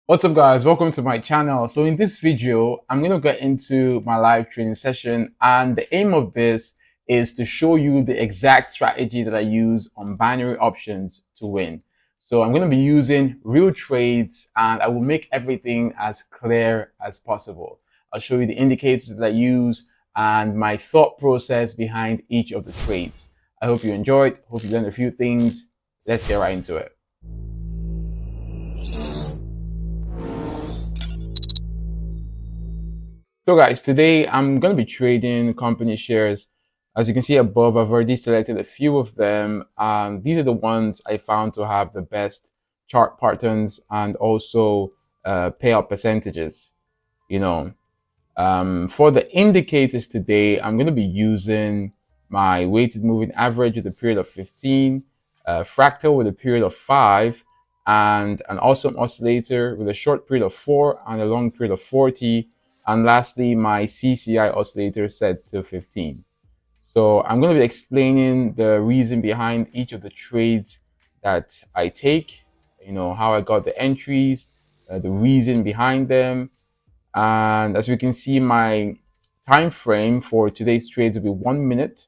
What's up guys, welcome to my channel. So in this video, I'm going to get into my live training session, and the aim of this is to show you the exact strategy that I use on binary options to win. So I'm going to be using real trades and I will make everything as clear as possible. I'll show you the indicators that I use and my thought process behind each of the trades. I hope you enjoyed, hope you learned a few things. Let's get right into it. So guys, today I'm going to be trading company shares. As you can see above, I've already selected a few of them. These are the ones I found to have the best chart patterns and also payout percentages. You know, for the indicators today, I'm going to be using my weighted moving average with a period of 15, fractal with a period of 5, and an awesome oscillator with a short period of 4 and a long period of 40. And lastly, my CCI oscillator set to 15. So I'm going to be explaining the reason behind each of the trades that I take, how I got the entries, the reason behind them. And as we can see, my time frame for today's trades will be 1 minute.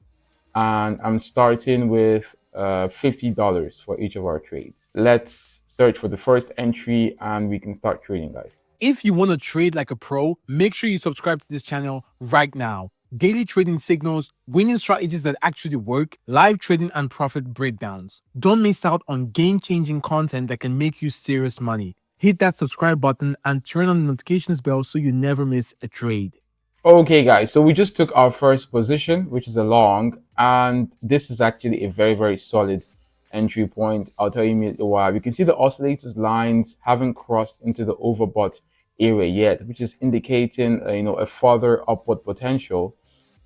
And I'm starting with $50 for each of our trades. Let's search for the first entry and we can start trading, guys. If you want to trade like a pro, make sure you subscribe to this channel right now. Daily trading signals, winning strategies that actually work, live trading and profit breakdowns. Don't miss out on game-changing content that can make you serious money. Hit that subscribe button and turn on the notifications bell so you never miss a trade. Okay guys, so we just took our first position, which is a long, and this is actually a very solid entry point. I'll tell you immediately why. We can see the oscillators lines haven't crossed into the overbought area yet, which is indicating a further upward potential.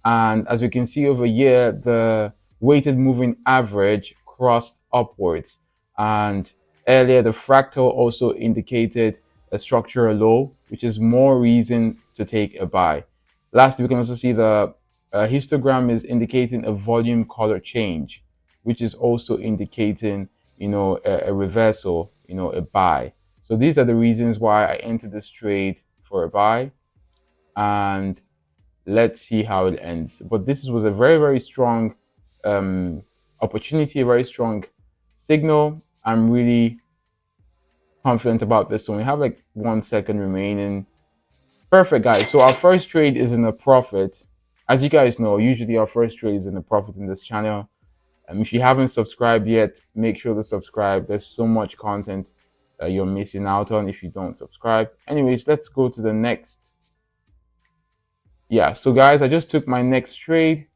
And as we can see over here, the weighted moving average crossed upwards, and earlier the fractal also indicated a structural low, which is more reason to take a buy. Lastly, we can also see the histogram is indicating a volume color change, which is also indicating, a reversal, a buy. So these are the reasons why I entered this trade for a buy, and let's see how it ends. But this was a very strong opportunity, a very strong signal. I'm really confident about this one. We have like 1 second remaining. Perfect, guys. So our first trade is in a profit. As you guys know, usually our first trade is in a profit in this channel. If you haven't subscribed yet, make sure to subscribe. There's so much content you're missing out on if you don't subscribe. Anyways, let's go to the next. Yeah, so guys, I just took my next trade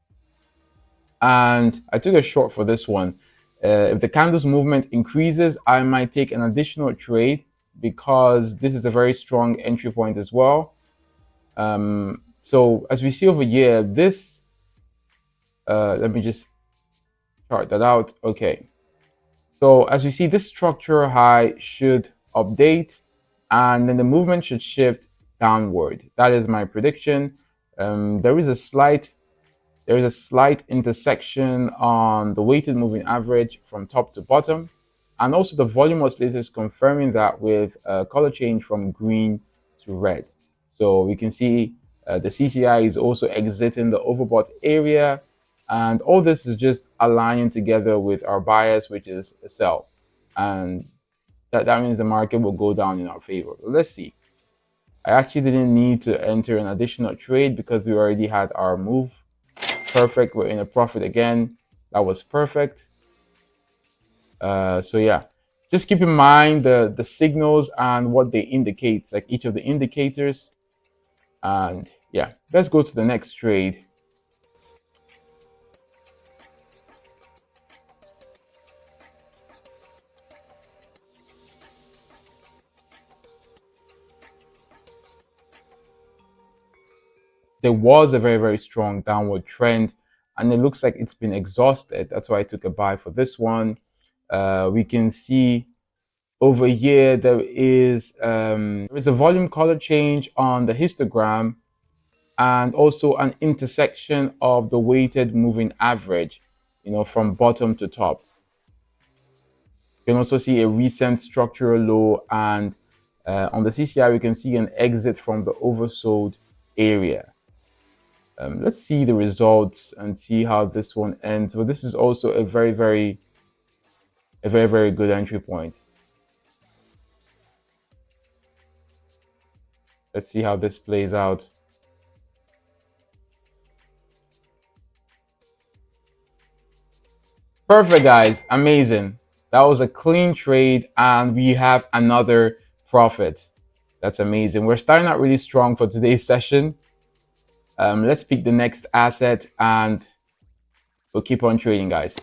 and I took a short for this one. If the candle's movement increases, I might take an additional trade because this is a very strong entry point as well. So as we see over here, this, let me just chart that out. Okay. So as we see, this structural high should update and then the movement should shift downward. That is my prediction. There is a slight intersection on the weighted moving average from top to bottom. And also the volume oscillator is confirming that with a color change from green to red. So we can see the CCI is also exiting the overbought area. And all this is just aligning together with our bias, which is a sell. And that means the market will go down in our favor. Let's see. I actually didn't need to enter an additional trade because we already had our move. Perfect. We're in a profit again. That was perfect. So yeah, just keep in mind the signals and what they indicate, like each of the indicators. And yeah, let's go to the next trade. There was a very strong downward trend and it looks like it's been exhausted. That's why I took a buy for this one. We can see over here there is a volume color change on the histogram and also an intersection of the weighted moving average, from bottom to top. You can also see a recent structural low and On the CCI, we can see an exit from the oversold area. Let's see the results and see how this one ends. But this is also a very, very good entry point. Let's see how this plays out. Perfect, guys. Amazing. That was a clean trade, and we have another profit. That's amazing. We're starting out really strong for today's session. Let's pick the next asset, and we'll keep on trading, guys.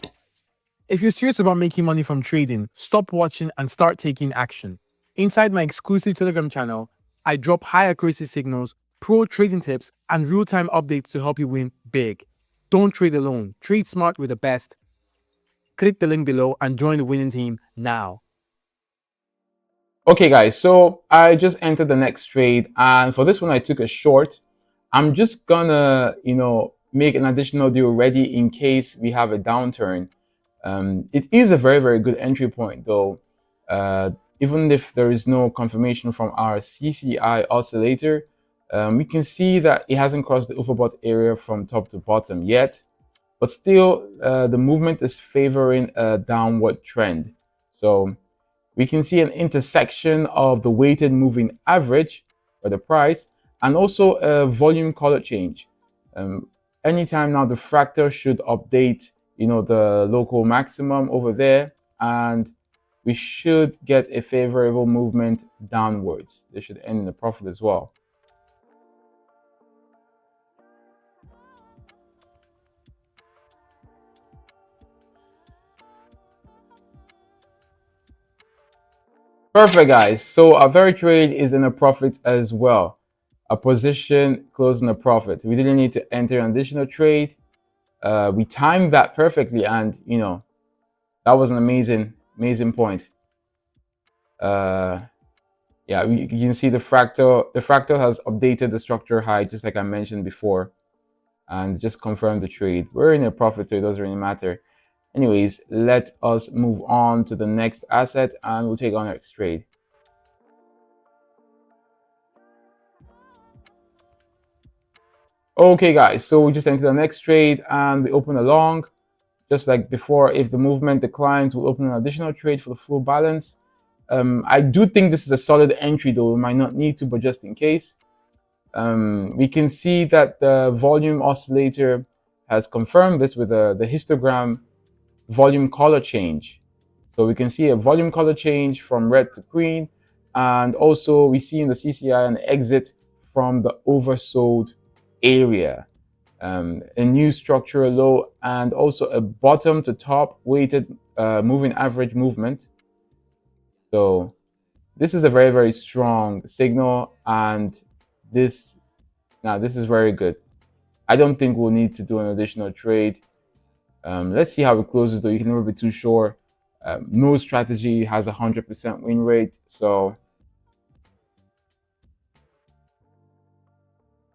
If you're serious about making money from trading, stop watching and start taking action. Inside my exclusive Telegram channel, I drop high accuracy signals, pro trading tips, and real-time updates to help you win big. Don't trade alone. Trade smart with the best. Click the link below and join the winning team now. Okay, guys, so I just entered the next trade, and for this one, I took a short. I'm just gonna, make an additional deal ready in case we have a downturn. It is a very, very good entry point, though. Even if there is no confirmation from our CCI oscillator, we can see that it hasn't crossed the overbought area from top to bottom yet, but still the movement is favoring a downward trend. So we can see an intersection of the weighted moving average for the price and also a volume color change. Anytime now, the fractal should update, the local maximum over there, and we should get a favorable movement downwards. They should end in a profit as well. Perfect, guys. So our very trade is in a profit as well. A position closing a profit. We didn't need to enter an additional trade. We timed that perfectly, and that was an amazing point. Yeah, you can see the fractal. The fractal has updated the structure high, just like I mentioned before, and just confirmed the trade. We're in a profit, so it doesn't really matter. Anyways, let us move on to the next asset, and we'll take on our next trade. Okay, guys, so we just entered the next trade, and we open a long. Just like before, if the movement declines, we'll open an additional trade for the full balance. I do think this is a solid entry, though. We might not need to, but just in case. We can see that the volume oscillator has confirmed this with the histogram volume color change. So we can see a volume color change from red to green. And also we see in the CCI an exit from the oversold area. A new structural low, and also a bottom to top weighted moving average movement. So this is a very, very strong signal, and this is very good. I don't think we'll need to do an additional trade. Let's see how it closes, though. You can never be too sure. No strategy has 100% win rate, so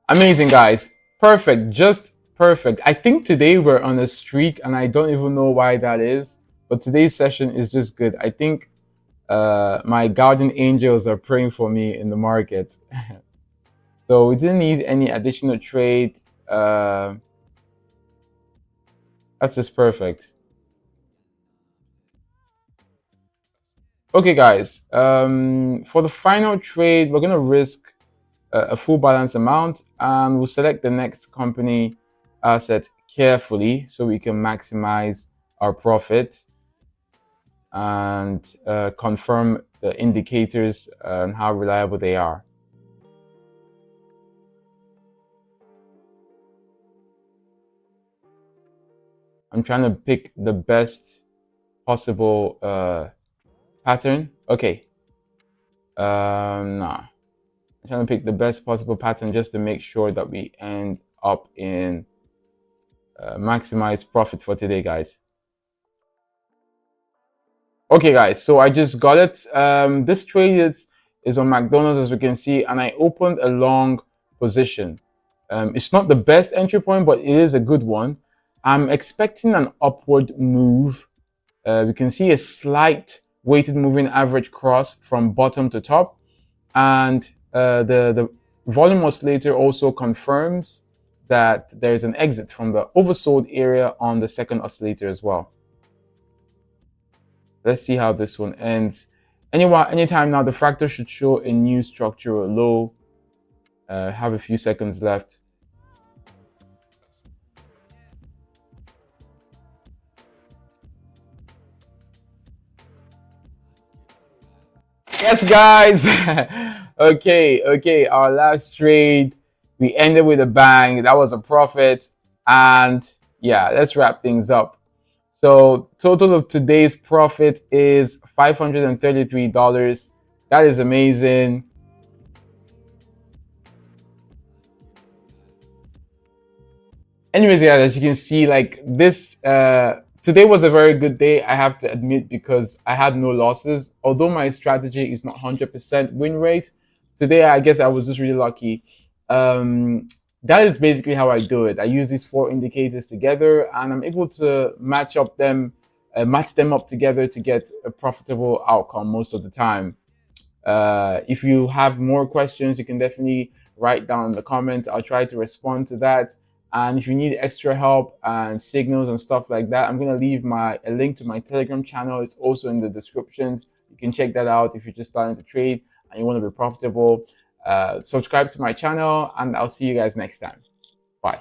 amazing, guys. Perfect, just perfect. I think today we're on a streak, and I don't even know why that is, but today's session is just good. I think my guardian angels are praying for me in the market. So we didn't need any additional trade. That's just perfect. Okay, guys, for the final trade, we're gonna risk a full balance amount, and we'll select the next company asset carefully so we can maximize our profit and confirm the indicators and how reliable they are. I'm trying to pick the best possible pattern. Okay. Nah. I'm trying to pick the best possible pattern just to make sure that we end up in maximized profit for today, guys. Okay, guys, so I just got it. This trade is on McDonald's, as we can see, and I opened a long position. It's not the best entry point, but it is a good one. I'm expecting an upward move. We can see a slight weighted moving average cross from bottom to top. And the volume oscillator also confirms that there is an exit from the oversold area on the second oscillator as well. Let's see how this one ends. Anytime now, the fractal should show a new structural low. Have a few seconds left. Yes, guys. Okay. Our last trade, we ended with a bang. That was a profit. And yeah, let's wrap things up. So total of today's profit is $533. That is amazing. Anyways, guys, as you can see, like this today was a very good day, I have to admit, because I had no losses. Although my strategy is not 100% win rate, today I guess I was just really lucky. That is basically how I do it. I use these four indicators together, and I'm able to match them up together to get a profitable outcome most of the time. If you have more questions, you can definitely write down in the comments. I'll try to respond to that. And if you need extra help and signals and stuff like that, I'm going to leave a link to my Telegram channel. It's also in the descriptions. You can check that out if you're just starting to trade and you want to be profitable. Subscribe to my channel, and I'll see you guys next time. Bye.